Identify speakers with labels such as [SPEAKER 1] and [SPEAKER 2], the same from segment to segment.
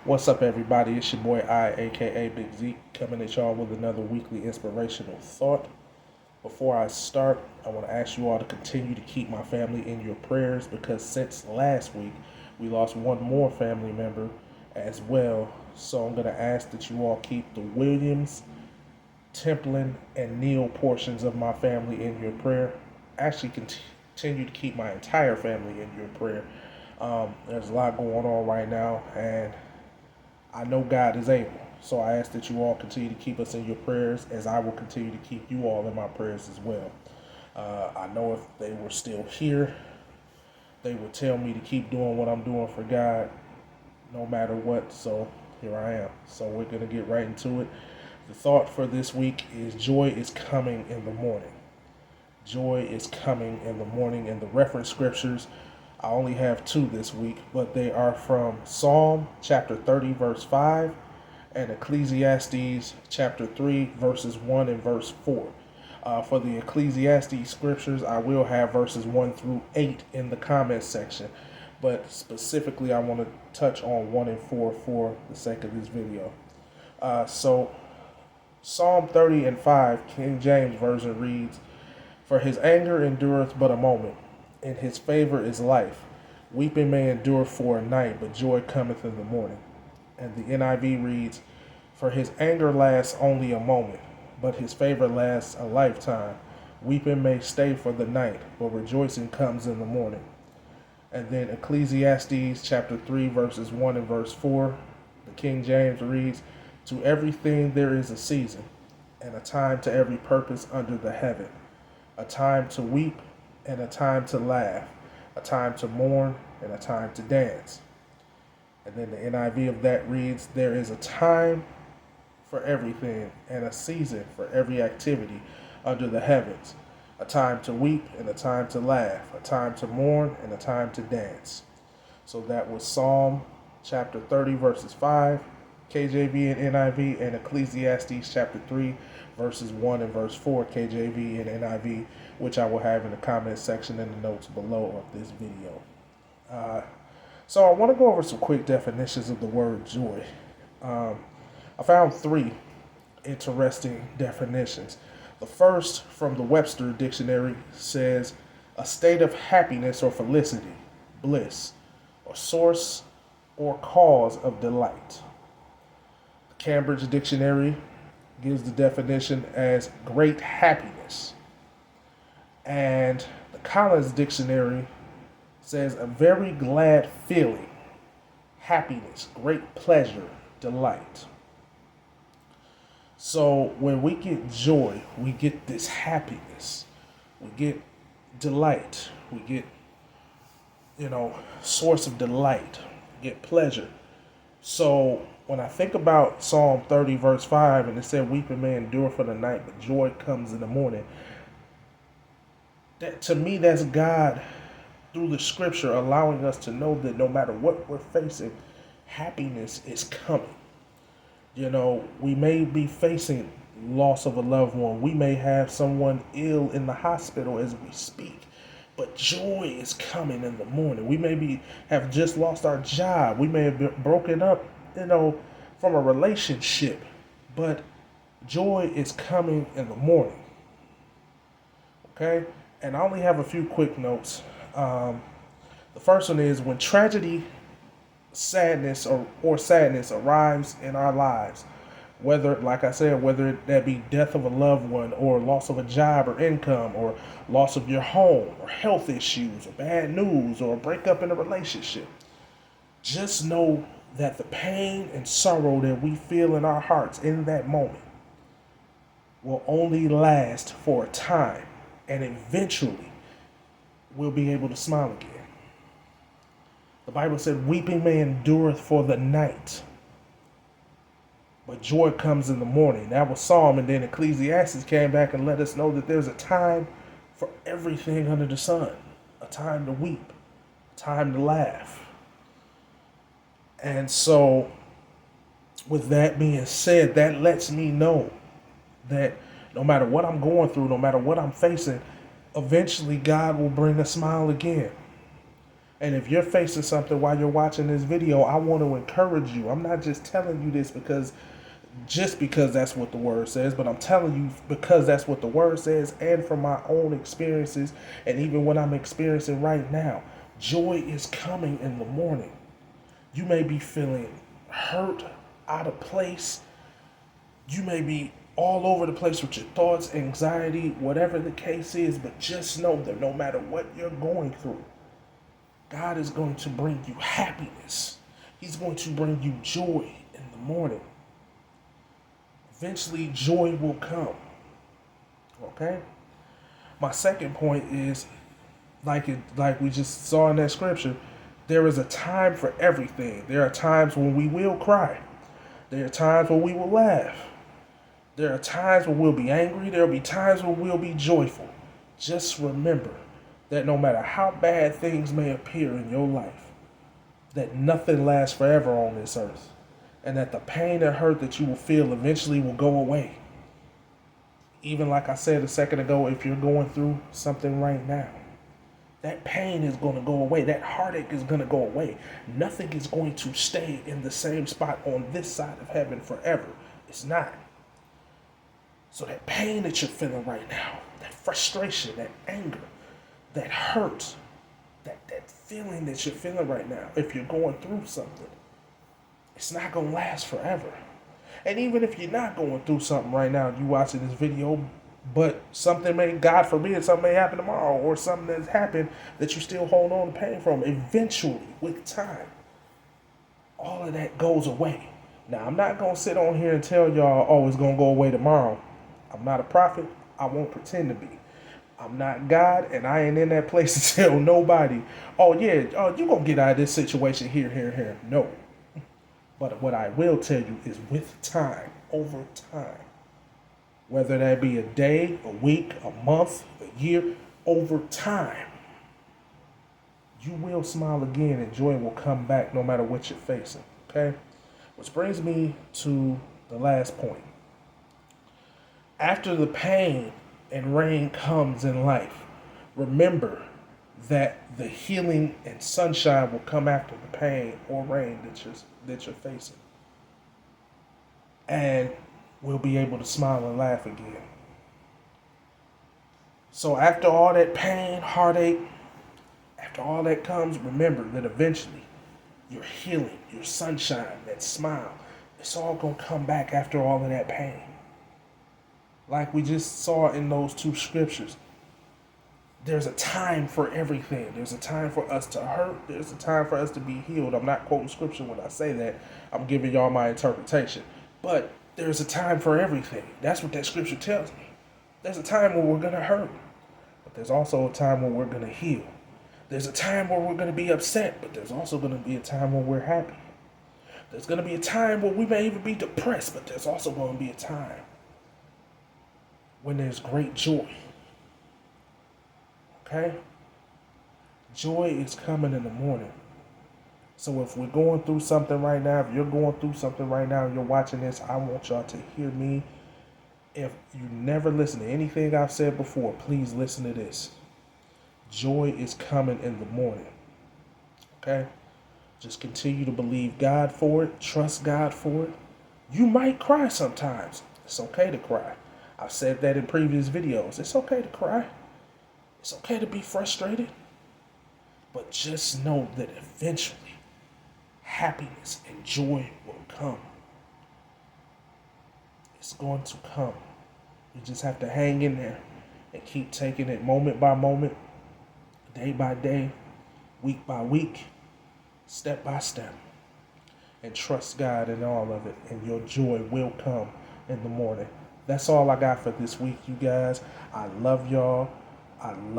[SPEAKER 1] What's up, everybody? It's your boy aka Big Zeke, coming at y'all with another weekly inspirational thought. Before I start, I want to ask you all to continue to keep my family in your prayers because since last week, we lost one more family member as well. So I'm going to ask that you all keep the Williams, Templin, and Neal portions of my family in your prayer. Actually, continue to keep my entire family in your prayer. There's a lot going on right now, and I know God is able. So I ask that you all continue to keep us in your prayers as I will continue to keep you all in my prayers as well. I know if they were still here, they would tell me to keep doing what I'm doing for God no matter what. So here I am. So we're going to get right into it. The thought for this week is joy is coming in the morning. Joy is coming in the morning. And the reference scriptures, I only have two this week, but they are from Psalm chapter 30, verse 5, and Ecclesiastes chapter 3, verses 1 and verse 4. For the Ecclesiastes scriptures, I will have verses 1 through 8 in the comments section, but specifically I want to touch on 1 and 4 for the sake of this video. So Psalm 30 and 5, King James Version reads, "For his anger endureth but a moment, in his favor is life. Weeping may endure for a night, but joy cometh in the morning." And the NIV reads, "For his anger lasts only a moment, but his favor lasts a lifetime. Weeping may stay for the night, but rejoicing comes in the morning." And then Ecclesiastes chapter 3, verses 1 and verse 4, the King James reads, "To everything there is a season, and a time to every purpose under the heaven. A time to weep and a time to laugh, a time to mourn and a time to dance." And then the NIV of that reads, "There is a time for everything and a season for every activity under the heavens. A time to weep and a time to laugh, a time to mourn and a time to dance." So that was Psalm chapter 30, verses 5, KJV and NIV, and Ecclesiastes chapter 3, verses 1 and verse 4, KJV and NIV, which I will have in the comments section and the notes below of this video. So I want to go over some quick definitions of the word joy. I found three interesting definitions. The first, from the Webster Dictionary, says a state of happiness or felicity, bliss, or source or cause of delight. The Cambridge Dictionary gives the definition as great happiness. And the Collins Dictionary says a very glad feeling, happiness, great pleasure, delight. So when we get joy, we get this happiness, we get delight, we get, source of delight, get pleasure. So when I think about Psalm 30, verse 5, and it said, "Weeping may endure for the night, but joy comes in the morning," that, to me, that's God through the scripture allowing us to know that no matter what we're facing, happiness is coming. We may be facing loss of a loved one. We may have someone ill in the hospital as we speak. But joy is coming in the morning. We may have just lost our job. We may have been broken up, from a relationship. But joy is coming in the morning. Okay? And I only have a few quick notes. The first one is when tragedy, sadness, or sadness arrives in our lives, whether, like I said, whether that be death of a loved one or loss of a job or income or loss of your home or health issues or bad news or a breakup in a relationship, just know that the pain and sorrow that we feel in our hearts in that moment will only last for a time, and eventually we'll be able to smile again. The Bible said, "Weeping may endureth for the night, but joy comes in the morning." That was Psalm, and then Ecclesiastes came back and let us know that there's a time for everything under the sun. A time to weep, a time to laugh. And so, with that being said, that lets me know that no matter what I'm going through, no matter what I'm facing, eventually God will bring a smile again. And if you're facing something while you're watching this video, I want to encourage you. I'm not just telling you this because that's what the word says, but I'm telling you because that's what the word says, and from my own experiences, and even what I'm experiencing right now. Joy is coming in the morning. You may be feeling hurt, out of place. You may be all over the place with your thoughts, anxiety, whatever the case is, but just know that no matter what you're going through, God is going to bring you happiness. He's going to bring you joy in the morning. Eventually, joy will come. Okay? My second point is, like we just saw in that scripture, there is a time for everything. There are times when we will cry. There are times when we will laugh. There are times when we'll be angry. There will be times when we'll be joyful. Just remember that no matter how bad things may appear in your life, that nothing lasts forever on this earth. And that the pain and hurt that you will feel eventually will go away. Even like I said a second ago, if you're going through something right now, that pain is going to go away. That heartache is going to go away. Nothing is going to stay in the same spot on this side of heaven forever. It's not. So that pain that you're feeling right now, that frustration, that anger, that hurt, that feeling that you're feeling right now, if you're going through something, it's not going to last forever. And even if you're not going through something right now, you watching this video, but something may, God forbid, something may happen tomorrow, or something that's happened that you still hold on to pain from, eventually, with time, all of that goes away. Now, I'm not going to sit on here and tell y'all, oh, it's going to go away tomorrow. I'm not a prophet. I won't pretend to be. I'm not God, and I ain't in that place to tell nobody, oh, yeah, you're going to get out of this situation here. No. But what I will tell you is with time, over time, whether that be a day, a week, a month, a year, over time, you will smile again and joy will come back no matter what you're facing, okay? Which brings me to the last point. After the pain and rain comes in life, remember that the healing and sunshine will come after the pain or rain that you're facing. And we'll be able to smile and laugh again. So after all that pain, heartache, after all that comes, remember that eventually your healing, your sunshine, that smile, it's all going to come back after all of that pain. Like we just saw in those two scriptures. There's a time for everything. There's a time for us to hurt. There's a time for us to be healed. I'm not quoting scripture when I say that. I'm giving y'all my interpretation. But there's a time for everything. That's what that scripture tells me. There's a time when we're going to hurt. But there's also a time when we're going to heal. There's a time where we're going to be upset. But there's also going to be a time when we're happy. There's going to be a time where we may even be depressed. But there's also going to be a time when there's great joy. Okay? Joy is coming in the morning. So if we're going through something right now, if you're going through something right now and you're watching this, I want y'all to hear me. If you never listen to anything I've said before, please listen to this. Joy is coming in the morning. Okay? Just continue to believe God for it. Trust God for it. You might cry sometimes. It's okay to cry. I've said that in previous videos. It's okay to cry. It's okay to be frustrated, but just know that eventually happiness and joy will come. It's going to come. You just have to hang in there and keep taking it moment by moment, day by day, week by week, step by step, and trust God in all of it, and your joy will come in the morning. That's all I got for this week, you guys. I love y'all. And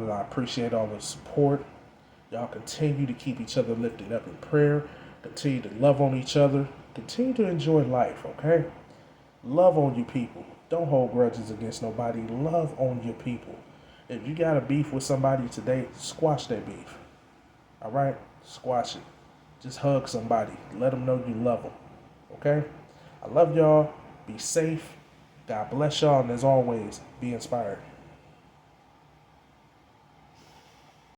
[SPEAKER 1] I appreciate all the support. Y'all continue to keep each other lifted up in prayer. Continue to love on each other. Continue to enjoy life, okay? Love on you people. Don't hold grudges against nobody. Love on your people. If you got a beef with somebody today, squash that beef. All right? Squash it. Just hug somebody. Let them know you love them, okay? I love y'all. Be safe. God bless y'all. And as always, be inspired.